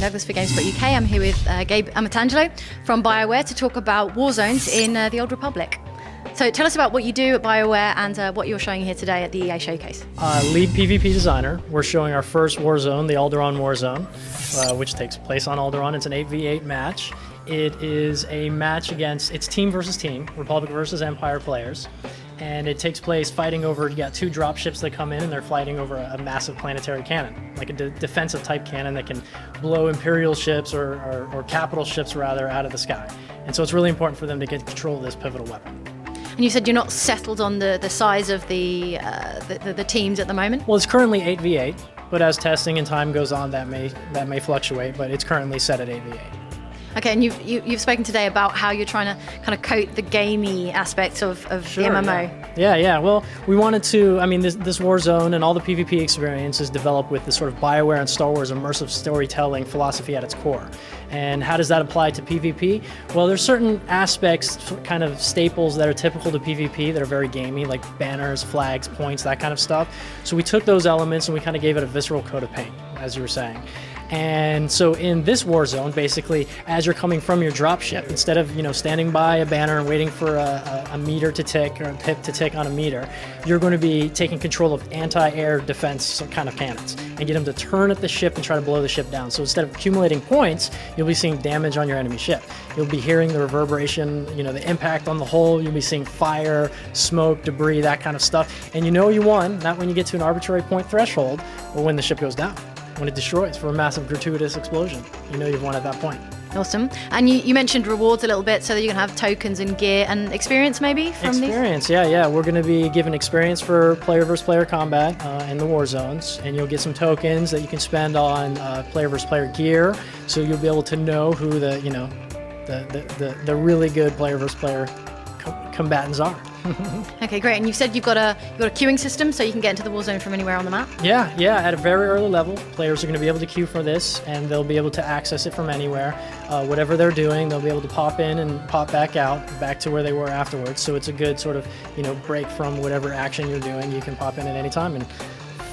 Douglas for GameSpot UK. I'm here with Gabe Amatangelo from BioWare to talk about war zones in the Old Republic. So tell us about what you do at BioWare and what you're showing here today at the EA Showcase. Lead PvP designer. We're showing our first war zone, the Alderaan war zone, which takes place on Alderaan. It's an 8v8 match. It is a match against, it's team versus team, Republic versus Empire players. And it takes place fighting over, you got two drop ships that come in and they're fighting over a massive planetary cannon, like a defensive type cannon that can blow Imperial ships or capital ships rather out of the sky. And so it's really important for them to get control of this pivotal weapon. And you said you're not settled on the size of the teams at the moment? Well, it's currently 8v8, but as testing and time goes on, that may fluctuate, but it's currently set at 8v8. Okay, and you've spoken today about how you're trying to kind of coat the gamey aspects of Sure, the MMO. Yeah. Well, we wanted to, this war zone and all the PvP experience is developed with the sort of BioWare and Star Wars immersive storytelling philosophy at its core. And how does that apply to PvP? Well, there's certain aspects, kind of staples that are typical to PvP that are very gamey, like banners, flags, points, that kind of stuff. So we took those elements and we kind of gave it a visceral coat of paint, as you were saying. And so in this war zone, basically, as you're coming from your dropship, instead of standing by a banner and waiting for a meter to tick or a pip to tick on a meter, you're going to be taking control of anti-air defense kind of cannons and get them to turn at the ship and try to blow the ship down. So instead of accumulating points, you'll be seeing damage on your enemy ship. You'll be hearing the reverberation, the impact on the hull. You'll be seeing fire, smoke, debris, that kind of stuff. And you won, not when you get to an arbitrary point threshold or when the ship goes down. When it destroys for a massive gratuitous explosion, you've won at that point. Awesome. And you mentioned rewards a little bit, so that you can have tokens and gear and experience maybe from experience, these? Yeah. We're going to be giving experience for player versus player combat in the war zones, and you'll get some tokens that you can spend on player versus player gear. So you'll be able to know who the really good player versus player combatants are. Okay, great. And you said you've got a queuing system, so you can get into the war zone from anywhere on the map? Yeah. At a very early level, players are going to be able to queue for this, and they'll be able to access it from anywhere. Whatever they're doing, they'll be able to pop in and pop back out, back to where they were afterwards. So it's a good sort of, break from whatever action you're doing. You can pop in at any time and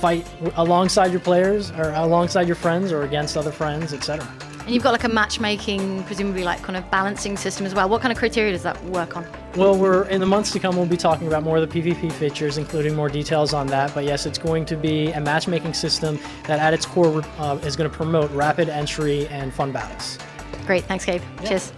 fight alongside your players, or alongside your friends, or against other friends, etc. And you've got like a matchmaking, presumably like kind of balancing system as well. What kind of criteria does that work on? Well, in the months to come, we'll be talking about more of the PvP features, including more details on that. But yes, it's going to be a matchmaking system that at its core is going to promote rapid entry and fun battles. Great, thanks Gabe. Yeah. Cheers.